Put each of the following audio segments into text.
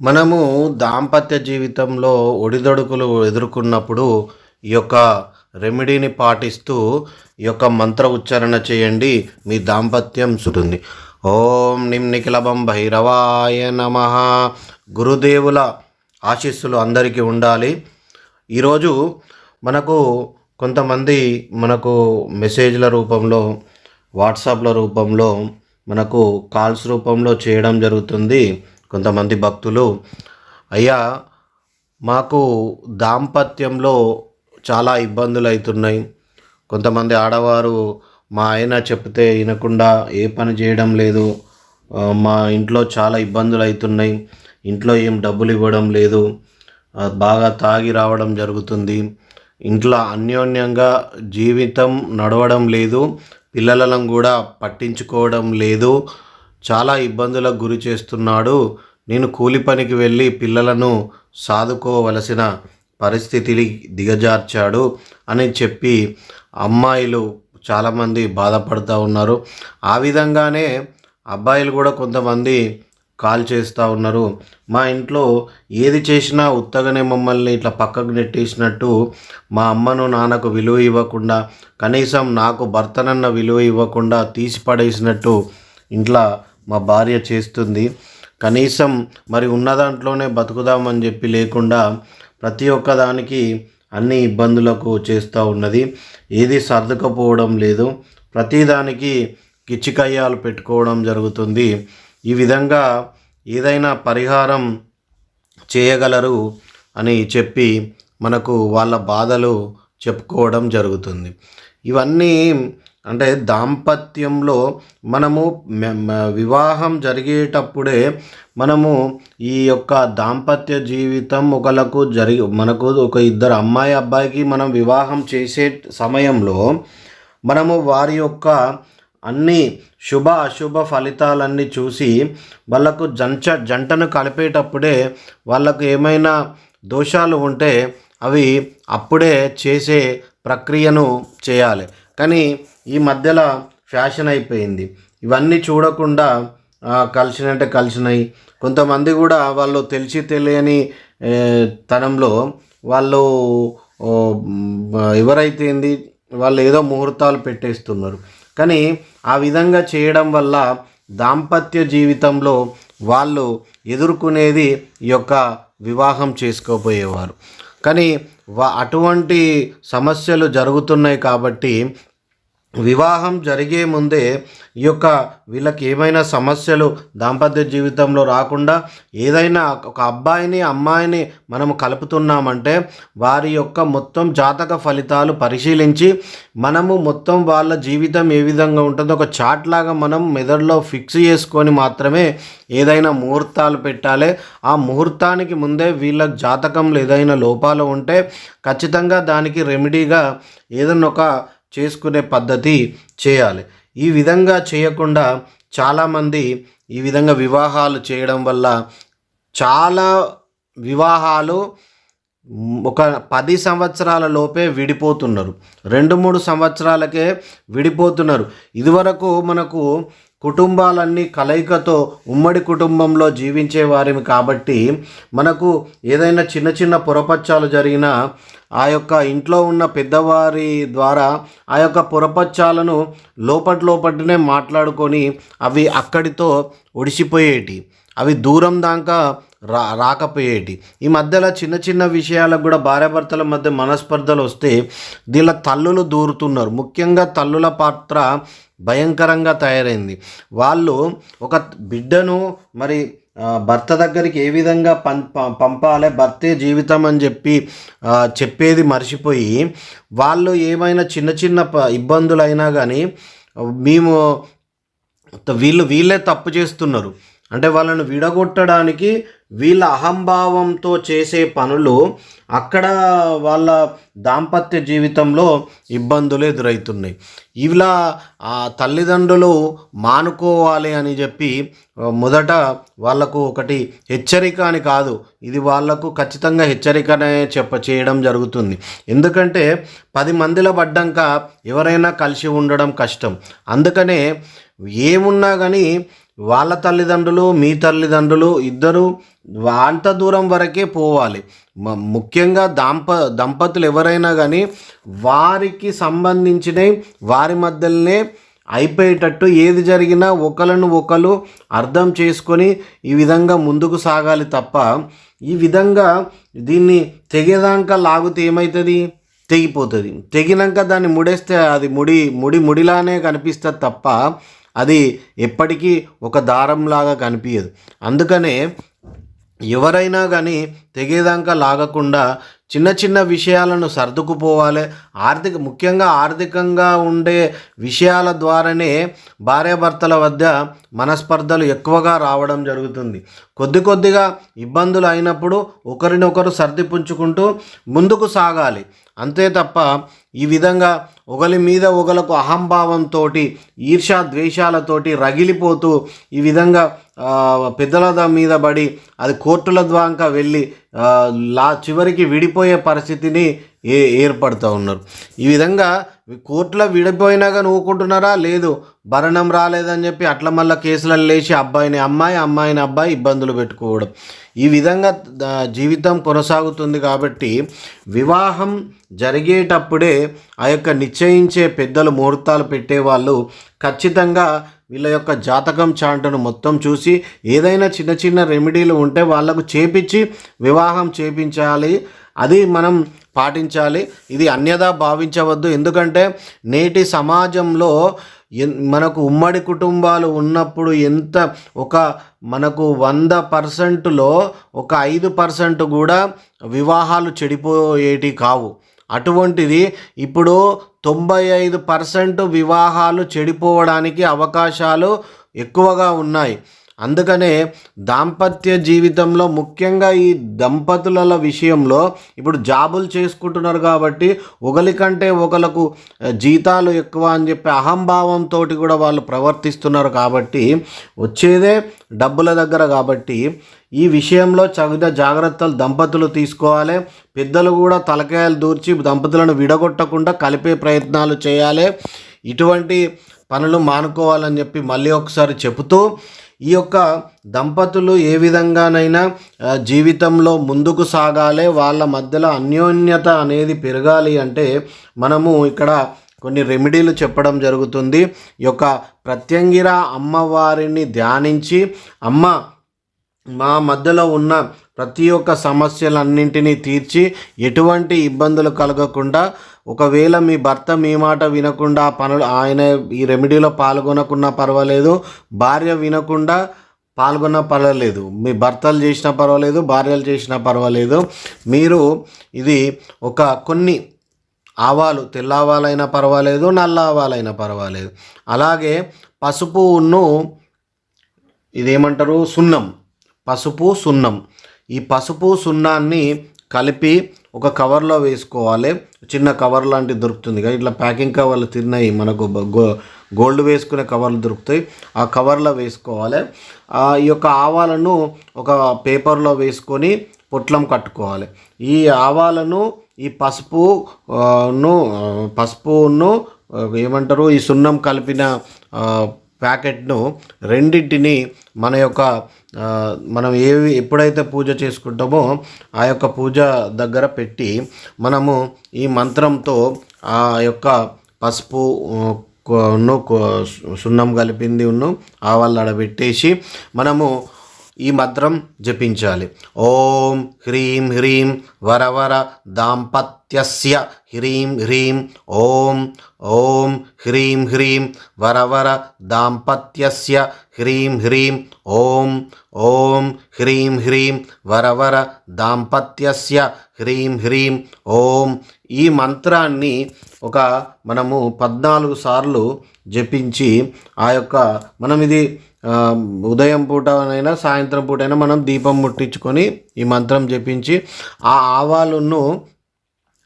మనము దాంపత్య జీవితంలో ఒడిదొడుకులు ఎదుర్కొన్నప్పుడు ఈ యొక్క రెమెడీని పాటిస్తూ ఈ యొక్క మంత్ర ఉచ్చారణ చేయండి. మీ దాంపత్యం సుటుంది. ఓం నిం నిఖిలభం భైరవాయ నమ. గురుదేవుల ఆశీస్సులు అందరికీ ఉండాలి. ఈరోజు మనకు కొంతమంది మెసేజ్ల రూపంలో, వాట్సాప్ల రూపంలో, మనకు కాల్స్ రూపంలో చేయడం జరుగుతుంది. కొంతమంది భక్తులు, అయ్యా మాకు దాంపత్యంలో చాలా ఇబ్బందులు అవుతున్నాయి. కొంతమంది ఆడవారు మా ఆయన చెప్తే వినకుండా ఏ పని చేయడం లేదు, మా ఇంట్లో చాలా ఇబ్బందులు అవుతున్నాయి, ఇంట్లో ఏం డబ్బులు ఇవ్వడం లేదు, బాగా తాగి రావడం జరుగుతుంది, ఇంట్లో అన్యోన్యంగా జీవితం నడవడం లేదు, పిల్లలను కూడా పట్టించుకోవడం లేదు, చాలా ఇబ్బందులకు గురి చేస్తున్నాడు, నేను కూలి పనికి వెళ్ళి పిల్లలను సాదుకోవలసిన పరిస్థితిని దిగజార్చాడు అని చెప్పి అమ్మాయిలు చాలామంది బాధపడుతూ ఉన్నారు. ఆ విధంగానే అబ్బాయిలు కూడా కొంతమంది కాల్ చేస్తూ ఉన్నారు. మా ఇంట్లో ఏది చేసినా ఉత్తగానే మమ్మల్ని ఇట్లా పక్కకు నెట్టేసినట్టు, మా అమ్మను నాన్నకు విలువ ఇవ్వకుండా, కనీసం నాకు భర్తనన్న విలువ ఇవ్వకుండా తీసి పడేసినట్టు ఇంట్లో మా భార్య చేస్తుంది. కనీసం మరి ఉన్న దాంట్లోనే బతుకుదామని చెప్పి లేకుండా ప్రతి ఒక్కదానికి అన్ని ఇబ్బందులకు చేస్తూ ఉన్నది. ఏది సర్దుకపోవడం లేదు, ప్రతిదానికి కిచ్చికయ్యాలు పెట్టుకోవడం జరుగుతుంది. ఈ విధంగా ఏదైనా పరిహారం చేయగలరు అని చెప్పి మనకు వాళ్ళ బాధలు చెప్పుకోవడం జరుగుతుంది. ఇవన్నీ అంటే దాంపత్యంలో మనము వివాహం జరిగేటప్పుడే మనము ఈ యొక్క దాంపత్య జీవితం మనకు ఒక ఇద్దరు అమ్మాయి అబ్బాయికి మనం వివాహం చేసే సమయంలో మనము వారి యొక్క అన్ని శుభ అశుభ ఫలితాలన్నీ చూసి వాళ్ళకు జంటను కలిపేటప్పుడే వాళ్ళకు ఏమైనా దోషాలు ఉంటే అవి అప్పుడే చేసే ప్రక్రియను చేయాలి. కానీ ఈ మధ్యలో ఫ్యాషన్ అయిపోయింది. ఇవన్నీ చూడకుండా కలిసినంటే కలిసినాయి. కొంతమంది కూడా వాళ్ళు తెలిసి తెలియని తనంలో వాళ్ళు ఎవరైతే వాళ్ళు ఏదో ముహూర్తాలు పెట్టేస్తున్నారు. కానీ ఆ విధంగా చేయడం వల్ల దాంపత్య జీవితంలో వాళ్ళు ఎదుర్కొనేది ఈ యొక్క వివాహం చేసుకోపోయేవారు. కానీ అటువంటి సమస్యలు జరుగుతున్నాయి కాబట్టి వివాహం జరిగే ముందే ఈ యొక్క వీళ్ళకి ఏమైనా సమస్యలు దాంపత్య జీవితంలో రాకుండా, ఏదైనా ఒక అబ్బాయిని అమ్మాయిని మనము కలుపుతున్నామంటే వారి యొక్క మొత్తం జాతక ఫలితాలు పరిశీలించి మనము మొత్తం వాళ్ళ జీవితం ఏ విధంగా ఉంటుందో ఒక చార్ట్ లాగా మనం మెదడులో ఫిక్స్ చేసుకొని మాత్రమే ఏదైనా ముహూర్తాలు పెట్టాలి. ఆ ముహూర్తానికి ముందే వీళ్ళ జాతకంలో ఏదైనా లోపాలు ఉంటే ఖచ్చితంగా దానికి రెమెడీగా ఏదైనా ఒక చేసుకునే పద్ధతి చేయాలి. ఈ విధంగా చేయకుండా చాలామంది ఈ విధంగా వివాహాలు చేయడం వల్ల చాలా వివాహాలు ఒక 10 సంవత్సరాల లోపే విడిపోతున్నారు, 2-3 సంవత్సరాలకే విడిపోతున్నారు. ఇదివరకు మనకు కుటుంబాలన్నీ కలయికతో ఉమ్మడి కుటుంబంలో జీవించే వారిని కాబట్టి మనకు ఏదైనా చిన్న చిన్న పొరపచ్చాలు జరిగినా ఆ యొక్క ఇంట్లో ఉన్న పెద్దవారి ద్వారా ఆ యొక్క పొరపచ్చాలను లోపటినే మాట్లాడుకొని అవి అక్కడితో ఒడిసిపోయేటి, అవి దూరం దాకా రాకపోయేటి. ఈ మధ్యలో చిన్న చిన్న విషయాలకు కూడా భార్యాభర్తల మధ్య మనస్పర్ధలు వస్తే దీనిలో తల్లులు దూరుతున్నారు. ముఖ్యంగా తల్లుల పాత్ర భయంకరంగా తయారైంది. వాళ్ళు ఒక బిడ్డను మరి భర్త దగ్గరికి ఏ విధంగా పంపాలి, భర్తే జీవితం అని చెప్పేది మర్చిపోయి వాళ్ళు ఏమైనా చిన్న చిన్న ఇబ్బందులు అయినా కానీ వీళ్ళే తప్పు చేస్తున్నారు. అంటే వాళ్ళను విడగొట్టడానికి వీళ్ళ అహంభావంతో చేసే పనులు అక్కడ వాళ్ళ దాంపత్య జీవితంలో ఇబ్బందులు ఎదురవుతున్నాయి. ఇలా ఆ తల్లిదండ్రులు మానుకోవాలి అని చెప్పి మొదట వాళ్ళకు ఒకటి హెచ్చరిక అని కాదు, ఇది వాళ్ళకు ఖచ్చితంగా హెచ్చరికనే చేయడం జరుగుతుంది. ఎందుకంటే 10 మందిలో పడ్డాక ఎవరైనా కలిసి ఉండడం కష్టం. అందుకనే ఏమున్నా కానీ వాళ్ళ తల్లిదండ్రులు మీ తల్లిదండ్రులు ఇద్దరు అంత దూరం వరకే పోవాలి. ముఖ్యంగా దంపతులు ఎవరైనా కానీ వారికి సంబంధించినవి వారి మధ్యలోనే అయిపోయేటట్టు ఏది జరిగినా ఒకరిని ఒకరు అర్థం చేసుకొని ఈ విధంగా ముందుకు సాగాలి తప్ప ఈ విధంగా దీన్ని తెగేదాకా లాగితే ఏమవుతుంది, తెగిపోతుంది. తెగినాక దాన్ని ముడేస్తే అది ముడిలానే కనిపిస్తుంది తప్ప అది ఎప్పటికీ ఒక దారంలాగా కనిపించదు. అందుకనే ఎవరైనా కానీ తెగేదాకా లాగకుండా చిన్న చిన్న విషయాలను సర్దుకుపోవాలి. ముఖ్యంగా ఆర్థికంగా ఉండే విషయాల ద్వారానే భార్యాభర్తల వద్ద మనస్పర్ధలు ఎక్కువగా రావడం జరుగుతుంది. కొద్దిగా ఇబ్బందులు అయినప్పుడు ఒకరినొకరు సర్దిపుంచుకుంటూ ముందుకు సాగాలి. అంతే తప్ప ఈ విధంగా ఒకరి మీద ఒకరికి అహంభావంతో ఈర్ష్యా ద్వేషాలతోటి రగిలిపోతూ ఈ విధంగా పెద్దల మీద పడి అది కోర్టుల ద్వారా వెళ్ళి చివరికి విడిపోయే పరిస్థితిని ఏర్పడుతూ ఉన్నారు. ఈ విధంగా కోర్టులో విడిపోయినాగా నవ్వుకుంటున్నారా, లేదు భరణం రాలేదని చెప్పి అట్లా మళ్ళీ కేసులలో లేచి అమ్మాయిని అబ్బాయి ఇబ్బందులు పెట్టుకోవడం, ఈ విధంగా జీవితం కొనసాగుతుంది. కాబట్టి వివాహం జరిగేటప్పుడే ఆ యొక్క నిశ్చయించే పెద్దలు ముహూర్తాలు పెట్టేవాళ్ళు ఖచ్చితంగా వీళ్ళ యొక్క జాతకం చార్టును మొత్తం చూసి ఏదైనా చిన్న చిన్న రెమెడీలు ఉంటే వాళ్ళకు చేపించి వివాహం చేపించాలి. అది మనం పాటించాలి. ఇది అన్యదా భావించవద్దు. ఎందుకంటే నేటి సమాజంలో మనకు ఉమ్మడి కుటుంబాలు ఉన్నప్పుడు మనకు 100%లో ఒక 5% కూడా వివాహాలు చెడిపోయేటి కావు. అటువంటిది ఇప్పుడు 95% వివాహాలు చెడిపోవడానికి అవకాశాలు ఎక్కువగా ఉన్నాయి. అందుకనే దాంపత్య జీవితంలో ముఖ్యంగా ఈ దంపతుల విషయంలో ఇప్పుడు జాబులు చేసుకుంటున్నారు కాబట్టి ఒకరికంటే ఒకరికి జీతాలు ఎక్కువ అని చెప్పి అహంభావంతో కూడా వాళ్ళు ప్రవర్తిస్తున్నారు. కాబట్టి వచ్చేదే డబ్బుల దగ్గర. కాబట్టి ఈ విషయంలో చక్కగా జాగ్రత్తలు దంపతులు తీసుకోవాలి. పెద్దలు కూడా తలకాయలు దూర్చి దంపతులను విడగొట్టకుండా కలిపే ప్రయత్నాలు చేయాలి. ఇటువంటి పనులు మానుకోవాలని చెప్పి మళ్ళీ ఒకసారి చెబుతూ ఈ యొక్క దంపతులు ఏ విధంగానైనా జీవితంలో ముందుకు సాగాలి, వాళ్ళ మధ్యలో అన్యోన్యత అనేది పెరగాలి అంటే మనము ఇక్కడ కొన్ని రెమెడీలు చెప్పడం జరుగుతుంది. ఈ యొక్క ప్రత్యంగిర అమ్మవారిని ధ్యానించి, అమ్మ మా మధ్యలో ఉన్న ప్రతి ఒక్క సమస్యలన్నింటినీ తీర్చి ఎటువంటి ఇబ్బందులు కలగకుండా, ఒకవేళ మీ భర్త మీ మాట వినకుండా ఆయన ఈ రెమెడీలో పాల్గొనకున్నా పర్వాలేదు, భార్య వినకుండా పాల్గొన్నా పర్వాలేదు, మీ భర్తలు చేసినా పర్వాలేదు, భార్యలు చేసినా పర్వాలేదు, మీరు ఇది కొన్ని ఆవాలు, తెల్ల ఆవాలైనా పర్వాలేదు, నల్ల ఆవాలైనా పర్వాలేదు, అలాగే పసుపును ఇదేమంటారు సున్నం, పసుపు సున్నం, ఈ పసుపు సున్నాన్ని కలిపి ఒక కవర్లో వేసుకోవాలి. చిన్న కవర్ లాంటివి దొరుకుతుంది కదా, ఇట్లా ప్యాకింగ్ కవర్లు తిన్నాయి మనకు గోల్డ్ వేసుకునే కవర్లు దొరుకుతాయి, ఆ కవర్లో వేసుకోవాలి. ఈ యొక్క ఆవాలను ఒక పేపర్లో వేసుకొని పొట్లం కట్టుకోవాలి. ఈ ఆవాలను ఈ పసుపును ఏమంటారు ఈ సున్నం కలిపిన ప్యాకెట్ను రెండింటిని మనం ఎప్పుడైతే పూజ చేసుకుంటామో ఆ యొక్క పూజ దగ్గర పెట్టి మనము ఈ మంత్రంతో ఆ యొక్క పసుపు సున్నం కలిపింది ఆవాళ్ళు ఆడబెట్టేసి మనము ఈ మంత్రం జపించాలి. ఓం హ్రీం హ్రీం వరవర దాంపత్యస్య హ్రీం హ్రీం ఓం ఓం హ్రీం హ్రీం వరవర దాంపత్యస్య హ్రీం హ్రీం ఓం ఓం హ్రీం హ్రీం వరవర దాంపత్యస్య హ్రీం హ్రీం ఓం. ఈ మంత్రాన్ని మనము 14 సార్లు జపించి ఆ యొక్క మనం ఇది ఉదయం పూటనైనా సాయంత్రం పూటైనా మనం దీపం ముట్టించుకొని ఈ మంత్రం జపించి ఆ ఆవాలను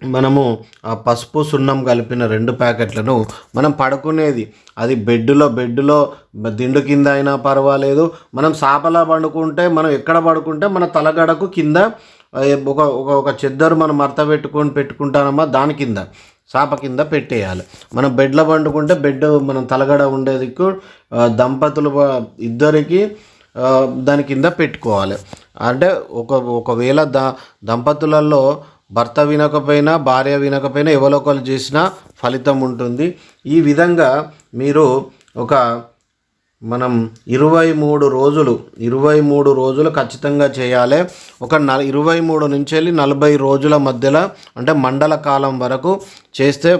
మనము ఆ పసుపు సున్నం కలిపిన 2 ప్యాకెట్లను మనం పడుకునేది అది బెడ్డులో దిండు కింద అయినా పర్వాలేదు, మనం సాపలా పండుకుంటే మనం ఎక్కడ పడుకుంటే మన తలగడకు కింద ఒక చెద్దరు మనం మడత పెట్టుకుంటామమ్మా, దాని కింద చాప కింద పెట్టేయాలి. మనం బెడ్లో పండుకుంటే బెడ్ మనం తలగడ ఉండేది దంపతులు ఇద్దరికి దాని కింద పెట్టుకోవాలి. అంటే ఒకవేళ దంపతులలో భర్త వినకపోయినా భార్య వినకపోయినా ఎవరో ఒకరు చేసినా ఫలితం ఉంటుంది. ఈ విధంగా మీరు మనం 23 రోజులు ఖచ్చితంగా చేయాలి. 23 నుంచి వెళ్ళి 40 రోజుల మధ్యలో అంటే మండల కాలం వరకు చేస్తే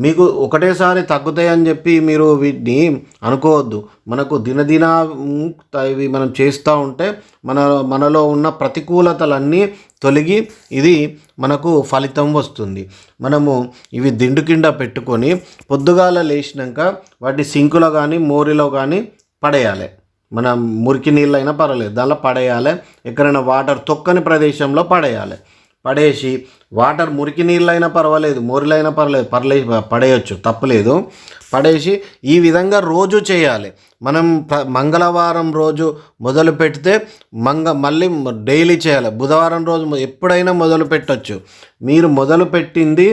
మీకు ఒకటేసారి తగ్గుతాయని చెప్పి మీరు వీటిని అనుకోవద్దు. మనకు దినదిన ఇవి మనం చేస్తూ ఉంటే మనలో ఉన్న ప్రతికూలతలన్నీ తొలగి ఇది మనకు ఫలితం వస్తుంది. మనము ఇవి దిండు కింద పెట్టుకొని పొద్దుగాల లేచినాక వాటి సింకులో కానీ మోరిలో కానీ పడేయాలి. మన మురికి నీళ్ళైనా పర్వాలేదు, దానిలో పడేయాలి. ఎక్కడైనా వాటర్ తొక్కని ప్రదేశంలో పడేసి వాటర్ మురికి నీళ్ళైనా పర్వాలేదు, మోరిలైనా పడేయచ్చు, తప్పులేదు. పడేసి ఈ విధంగా రోజు చేయాలి. మనం మంగళవారం రోజు మొదలు పెడితే మళ్ళీ డైలీ చేయాలి. బుధవారం రోజు ఎప్పుడైనా మొదలు పెట్టచ్చు. మీరు మొదలుపెట్టింది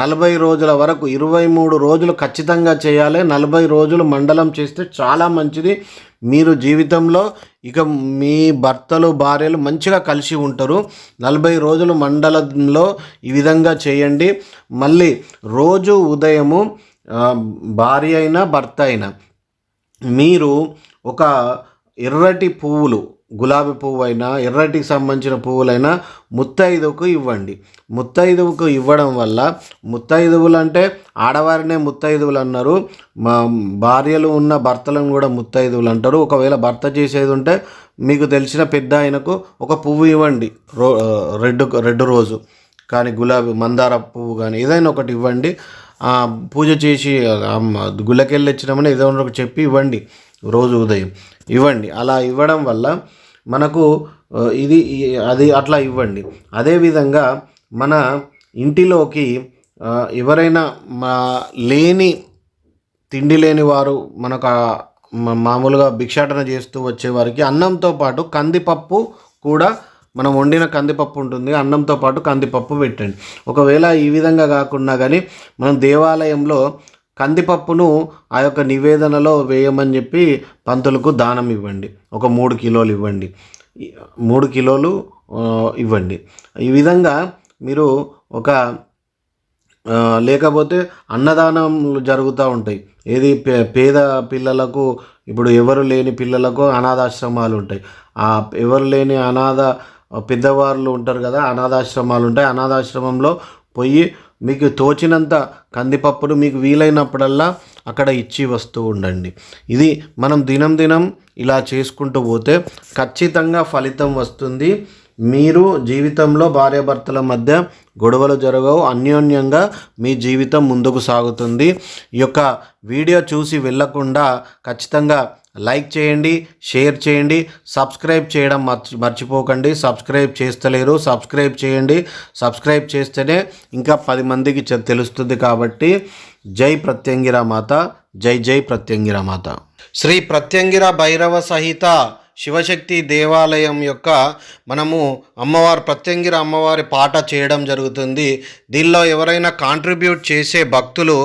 40 రోజుల వరకు 23 రోజులు ఖచ్చితంగా చేయాలి. 40 రోజులు మండలం చేస్తే చాలా మంచిది. మీరు జీవితంలో ఇక మీ భర్తలు భార్యలు మంచిగా కలిసి ఉంటారు. 40 రోజులు మండలంలో ఈ విధంగా చేయండి. మళ్ళీ రోజు ఉదయము భార్య అయినా భర్త అయినా మీరు ఒక ఎర్రటి పువ్వులు, గులాబీ పువ్వు అయినా ఎర్రటికి సంబంధించిన పువ్వులైనా ముత్తైదువుకు ఇవ్వండి. ముత్తైదువుకు ఇవ్వడం వల్ల, ముత్తైదువులు అంటే ఆడవారినే ముత్తైదువులు అన్నారు, మా భార్యలు ఉన్న భర్తలను కూడా ముత్తైదువులు అంటారు. ఒకవేళ భర్త చేసేది ఉంటే మీకు తెలిసిన పెద్ద ఆయనకు ఒక పువ్వు ఇవ్వండి, రెడ్ రోజు కానీ గులాబీ మందార పువ్వు కానీ ఏదైనా ఒకటి ఇవ్వండి. పూజ చేసి గుళ్ళకెళ్ళి వచ్చినామని ఏదో ఒకటి చెప్పి ఇవ్వండి, రోజు ఉదయం ఇవ్వండి. అలా ఇవ్వడం వల్ల మనకు అది అట్లా ఇవ్వండి. అదేవిధంగా మన ఇంటిలోకి ఎవరైనా తిండి లేని వారు మనకు మామూలుగా భిక్షాటన చేస్తూ వచ్చేవారికి అన్నంతో పాటు కందిపప్పు కూడా, మనం వండిన కందిపప్పు ఉంటుంది, అన్నంతో పాటు కందిపప్పు పెట్టండి. ఒకవేళ ఈ విధంగా కాకుండా కానీ మనం దేవాలయంలో కందిపప్పును ఆ యొక్క నివేదనలో వేయమని చెప్పి పంతులకు దానం ఇవ్వండి. 3 కిలోలు ఇవ్వండి, 3 కిలోలు ఇవ్వండి. ఈ విధంగా మీరు లేకపోతే అన్నదానాలు జరుగుతూ ఉంటాయి. ఏది పేద పిల్లలకు, ఇప్పుడు ఎవరు లేని పిల్లలకు అనాథాశ్రమాలు ఉంటాయి. ఆ ఎవరు లేని పెద్దవాళ్ళు ఉంటారు కదా, అనాథాశ్రమాలు ఉంటాయి. అనాథాశ్రమంలో పోయి మీకు తోచినంత కందిపప్పును మీకు వీలైనప్పుడల్లా అక్కడ ఇచ్చి వస్తూ ఉండండి. ఇది మనం దినం ఇలా చేసుకుంటూ పోతే ఖచ్చితంగా ఫలితం వస్తుంది. మీరు జీవితంలో భార్యాభర్తల మధ్య గొడవలు జరగవు, అన్యోన్యంగా మీ జీవితం ముందుకు సాగుతుంది. ఈ యొక్క వీడియో చూసి వెళ్ళకుండా ఖచ్చితంగా లైక్ చేయండి, షేర్ చేయండి, సబ్స్క్రైబ్ చేయడం మర్చిపోకండి. సబ్స్క్రైబ్ చేస్తలేరు, సబ్స్క్రైబ్ చేయండి. సబ్స్క్రైబ్ చేస్తేనే ఇంకా 10 మందికి తెలుస్తుంది. కాబట్టి జై ప్రత్యంగిరా మాత, జై ప్రత్యంగిరా మాత. శ్రీ ప్రత్యంగిర భైరవ సహిత శివశక్తి దేవాలయం యొక్క మనము ప్రత్యంగిర అమ్మవారి పాట చేయడం జరుగుతుంది. దీనిలో ఎవరైనా కాంట్రిబ్యూట్ చేసే భక్తులు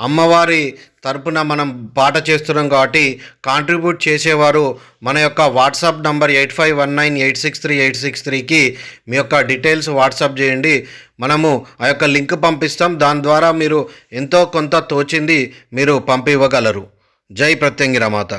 అమ్మవారి తరపున మనం పాట చేస్తున్నాం కాబట్టి కాంట్రిబ్యూట్ చేసేవారు మన యొక్క వాట్సాప్ నంబర్ 8519863863కి మీ యొక్క డీటెయిల్స్ వాట్సాప్ చేయండి. మనము ఆ యొక్క లింక్ పంపిస్తాం. దాని ద్వారా మీరు ఎంతో కొంత తోచింది మీరు పంపివ్వగలరు. జై ప్రత్యంగిర మాత.